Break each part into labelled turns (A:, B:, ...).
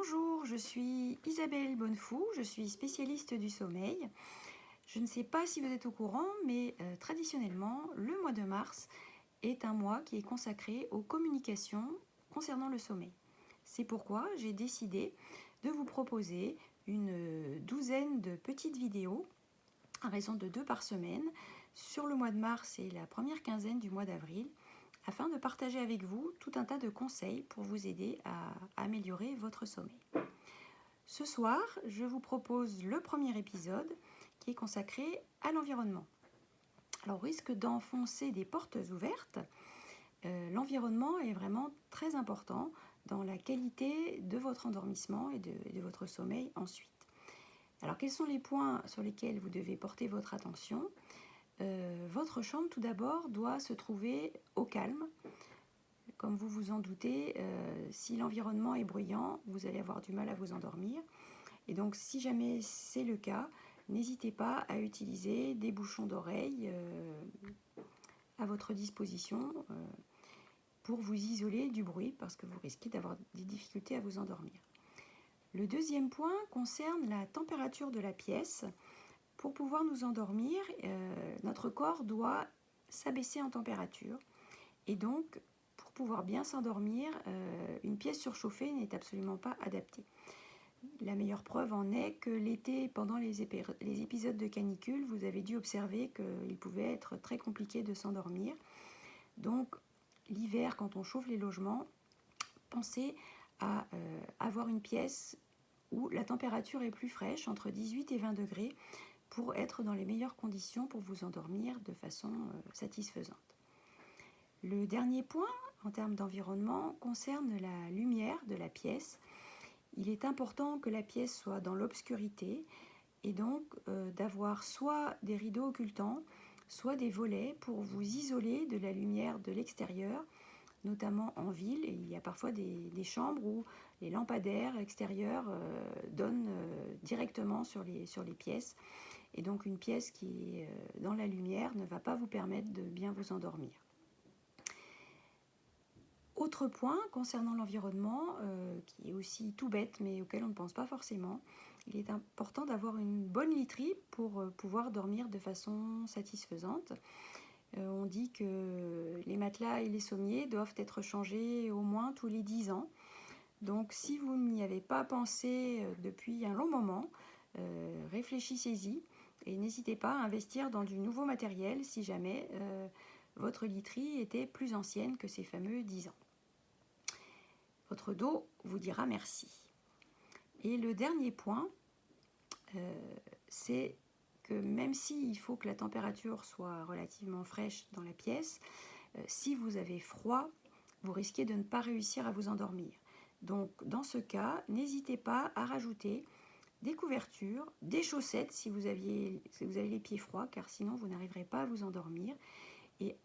A: Bonjour, je suis Isabelle Bonnefou, je suis spécialiste du sommeil. Je ne sais pas si vous êtes au courant, mais traditionnellement, le mois de mars est un mois qui est consacré aux communications concernant le sommeil. C'est pourquoi j'ai décidé de vous proposer une douzaine de petites vidéos, à raison de 2 par semaine, sur le mois de mars et la première quinzaine du mois d'avril, afin de partager avec vous tout un tas de conseils pour vous aider à améliorer votre sommeil. Ce soir, je vous propose le premier épisode qui est consacré à l'environnement. Alors, au risque d'enfoncer des portes ouvertes, l'environnement est vraiment très important dans la qualité de votre endormissement et de votre sommeil ensuite. Alors, quels sont les points sur lesquels vous devez porter votre attention ? Votre chambre, tout d'abord, doit se trouver au calme. Comme vous vous en doutez, si l'environnement est bruyant, vous allez avoir du mal à vous endormir. Et donc, si jamais c'est le cas, n'hésitez pas à utiliser des bouchons d'oreille à votre disposition pour vous isoler du bruit, parce que vous risquez d'avoir des difficultés à vous endormir. Le deuxième point concerne la température de la pièce. Pour pouvoir nous endormir, notre corps doit s'abaisser en température. Et donc, pour pouvoir bien s'endormir, une pièce surchauffée n'est absolument pas adaptée. La meilleure preuve en est que l'été, pendant les épisodes de canicule, vous avez dû observer qu'il pouvait être très compliqué de s'endormir. Donc, l'hiver, quand on chauffe les logements, pensez à avoir une pièce où la température est plus fraîche, entre 18 et 20 degrés, pour être dans les meilleures conditions pour vous endormir de façon satisfaisante. Le dernier point, en termes d'environnement, concerne la lumière de la pièce. Il est important que la pièce soit dans l'obscurité et donc d'avoir soit des rideaux occultants, soit des volets pour vous isoler de la lumière de l'extérieur, notamment en ville. Et il y a parfois des chambres où les lampadaires extérieurs donnent directement sur les pièces. Et donc une pièce qui est dans la lumière ne va pas vous permettre de bien vous endormir. Autre point concernant l'environnement, qui est aussi tout bête mais auquel on ne pense pas forcément, il est important d'avoir une bonne literie pour pouvoir dormir de façon satisfaisante. On dit que les matelas et les sommiers doivent être changés au moins tous les 10 ans. Donc si vous n'y avez pas pensé depuis un long moment, réfléchissez-y et n'hésitez pas à investir dans du nouveau matériel si jamais votre literie était plus ancienne que ces fameux 10 ans. Votre dos vous dira merci. Et le dernier point, c'est que même s'il faut que la température soit relativement fraîche dans la pièce, si vous avez froid, vous risquez de ne pas réussir à vous endormir. Donc dans ce cas, n'hésitez pas à rajouter des couvertures, des chaussettes si vous avez les pieds froids, car sinon vous n'arriverez pas à vous endormir. Et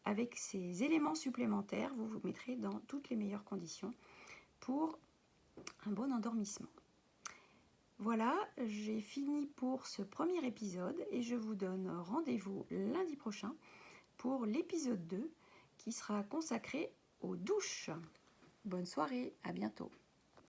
A: avec ces éléments supplémentaires, vous vous mettrez dans toutes les meilleures conditions pour un bon endormissement. Voilà, j'ai fini pour ce premier épisode et je vous donne rendez-vous lundi prochain pour l'épisode 2 qui sera consacré aux douches. Bonne soirée, à bientôt.